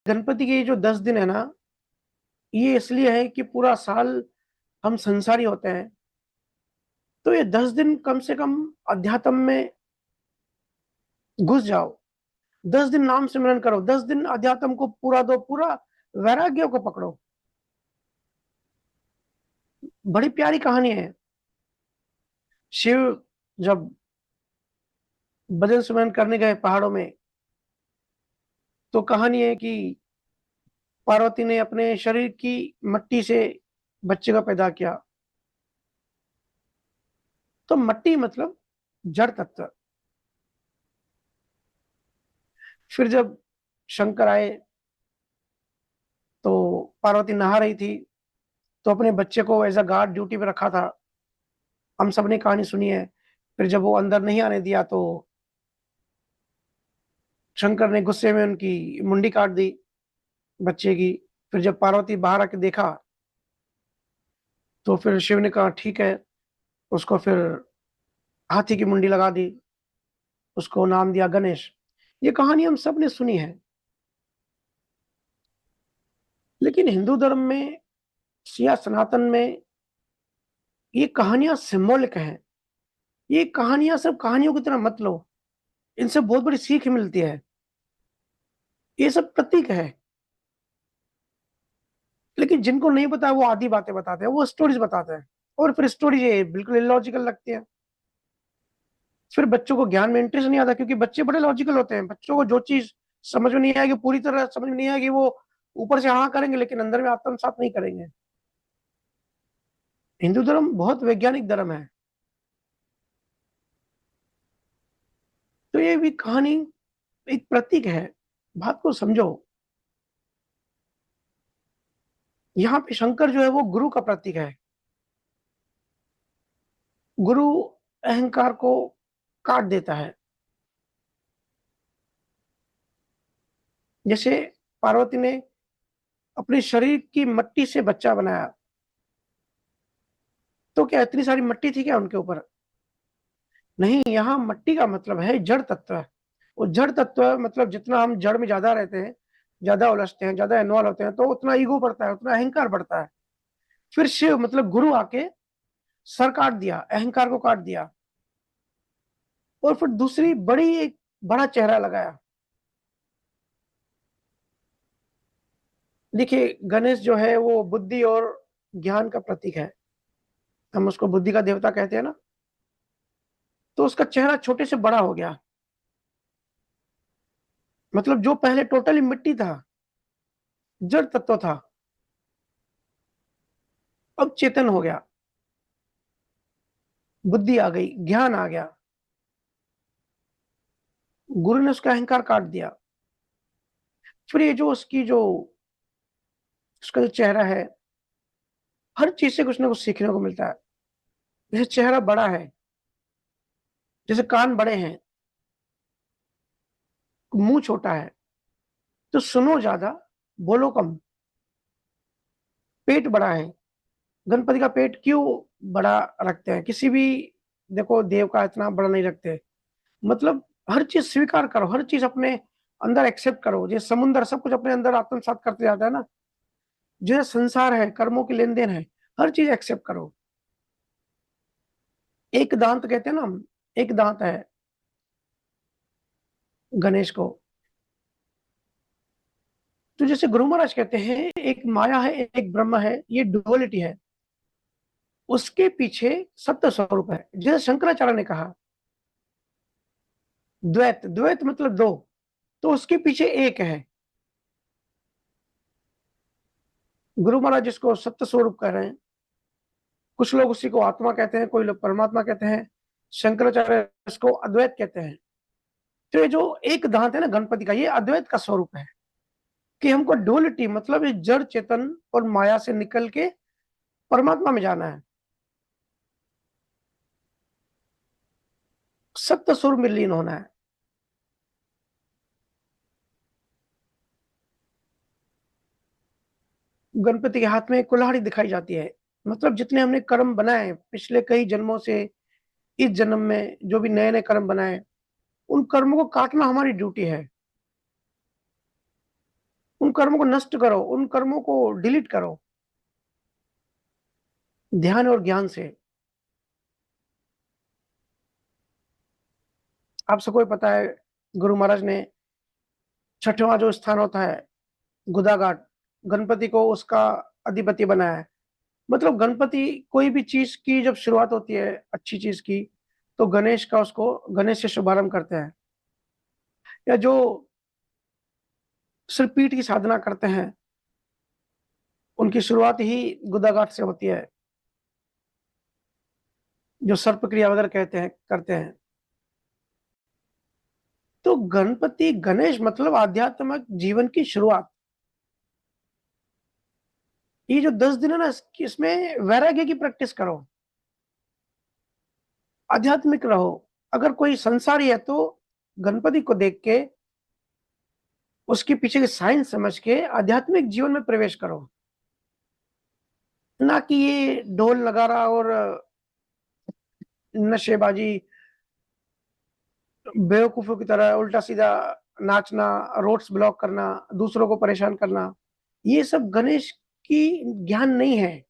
गणपति के जो 10 दिन है ना, ये इसलिए है कि पूरा साल हम संसारी होते हैं। तो ये 10 दिन कम से कम अध्यात्म में घुस जाओ। 10 दिन नाम सिमरन करो, 10 दिन अध्यात्म को पूरा दो, पूरा वैराग्य को पकड़ो। बड़ी प्यारी कहानी है। शिव जब भजन सिमरन करने गए पहाड़ों में, तो कहानी है कि पार्वती ने अपने शरीर की मट्टी से बच्चे का पैदा किया। तो मट्टी मतलब जड़ तत्व। फिर जब शंकर आए तो पार्वती नहा रही थी, तो अपने बच्चे को एज अ गार्ड ड्यूटी पे रखा था। हम सब ने कहानी सुनी है। फिर जब वो अंदर नहीं आने दिया तो शंकर ने गुस्से में उनकी मुंडी काट दी बच्चे की। फिर जब पार्वती बाहर आके देखा तो फिर शिव ने कहा ठीक है, उसको फिर हाथी की मुंडी लगा दी, उसको नाम दिया गणेश। ये कहानी हम सब ने सुनी है। लेकिन हिंदू धर्म में या सनातन में ये कहानियां सिंबॉलिक हैं। ये कहानियां सब कहानियों की तरह मत लो, इनसे बहुत बड़ी सीख मिलती है। ये सब प्रतीक है। लेकिन जिनको नहीं पता वो आधी बातें बताते हैं, वो स्टोरीज बताते हैं, और फिर स्टोरी ये बिल्कुल इलॉजिकल लगती है। फिर बच्चों को ज्ञान में इंटरेस्ट नहीं आता, क्योंकि बच्चे बड़े लॉजिकल होते हैं। बच्चों को जो चीज समझ में नहीं आएगी, पूरी तरह समझ में नहीं आएगी, वो ऊपर से हाँ करेंगे लेकिन अंदर में आत्मसात नहीं करेंगे। हिंदू धर्म बहुत वैज्ञानिक धर्म है। तो ये भी कहानी एक प्रतीक है। बात को समझो। यहाँ पे शंकर जो है वो गुरु का प्रतीक है। गुरु अहंकार को काट देता है। जैसे पार्वती ने अपने शरीर की मट्टी से बच्चा बनाया, तो क्या इतनी सारी मट्टी थी क्या उनके ऊपर? नहीं, यहाँ मट्टी का मतलब है जड़ तत्व। वो जड़ तत्व मतलब जितना हम जड़ में ज्यादा रहते हैं, ज्यादा उलझते हैं, ज्यादा इन्वॉल्व होते हैं, तो उतना ईगो बढ़ता है, उतना अहंकार बढ़ता है। फिर शिव मतलब गुरु आके सर काट दिया, अहंकार को काट दिया, और फिर दूसरी बड़ी एक बड़ा चेहरा लगाया। देखिए, गणेश जो है वो बुद्धि और ज्ञान का प्रतीक है। हम उसको बुद्धि का देवता कहते हैं ना। तो उसका चेहरा छोटे से बड़ा हो गया। मतलब जो पहले टोटली मिट्टी था, जड़ तत्व था, अब चेतन हो गया। बुद्धि आ गई, ज्ञान आ गया। गुरु ने उसका अहंकार काट दिया। फिर ये जो उसका जो चेहरा है, हर चीज से कुछ ना कुछ सीखने को मिलता है। जैसे चेहरा बड़ा है, जैसे कान बड़े हैं, मुंह छोटा है, तो सुनो ज्यादा, बोलो कम। पेट बड़ा है। गणपति का पेट क्यों बड़ा रखते हैं? किसी भी, देखो, देव का इतना बड़ा नहीं रखते। मतलब हर चीज स्वीकार करो, हर चीज अपने अंदर एक्सेप्ट करो। जैसे समुंदर सब कुछ अपने अंदर आत्मसात करते जाता है ना, जैसे संसार है, कर्मों की लेन देन है, हर चीज एक्सेप्ट करो। एक दांत कहते हैं ना हम, एक दांत है गणेश को। तो जैसे गुरु महाराज कहते हैं, एक माया है, एक ब्रह्म है, ये डुअलिटी है। उसके पीछे सत्य स्वरूप है। जैसे शंकराचार्य ने कहा, द्वैत, द्वैत मतलब दो, तो उसके पीछे एक है। गुरु महाराज जिसको सत्य स्वरूप कह रहे हैं, कुछ लोग उसी को आत्मा कहते हैं, कोई लोग परमात्मा कहते हैं, शंकराचार्य इसको अद्वैत कहते हैं। तो ये जो एक दांत है ना गणपति का, ये अद्वैत का स्वरूप है। कि हमको डुअलिटी मतलब इस जड़ चेतन और माया से निकल के परमात्मा में जाना है, सत्य स्वरूप में लीन होना है। गणपति के हाथ में कुल्हाड़ी दिखाई जाती है। मतलब जितने हमने कर्म बनाए पिछले कई जन्मों से, इस जन्म में जो भी नए नए कर्म बनाए, उन कर्मों को काटना हमारी ड्यूटी है। उन कर्मों को नष्ट करो, उन कर्मों को डिलीट करो ध्यान और ज्ञान से। आप सबको ही पता है, गुरु महाराज ने 6वां जो स्थान होता है गुदाघाट, गणपति को उसका अधिपति बनाया है। मतलब गणपति कोई भी चीज की जब शुरुआत होती है अच्छी चीज की, तो गणेश से शुभारंभ करते हैं। या जो सिर्फ पीठ की साधना करते हैं, उनकी शुरुआत ही गुदाघाट से होती है, जो सर्प क्रिया वगैरह कहते हैं करते हैं। तो गणपति गणेश मतलब आध्यात्मिक जीवन की शुरुआत। ये जो 10 दिन है ना, इसमें वैराग्य की प्रैक्टिस करो, आध्यात्मिक रहो। अगर कोई संसारी है तो गणपति को देख के, उसके पीछे की साइंस समझ के आध्यात्मिक जीवन में प्रवेश करो। ना कि ये ढोल नगारा और नशेबाजी, बेवकूफों की तरह उल्टा सीधा नाचना, रोड्स ब्लॉक करना, दूसरों को परेशान करना, ये सब गणेश की ज्ञान नहीं है।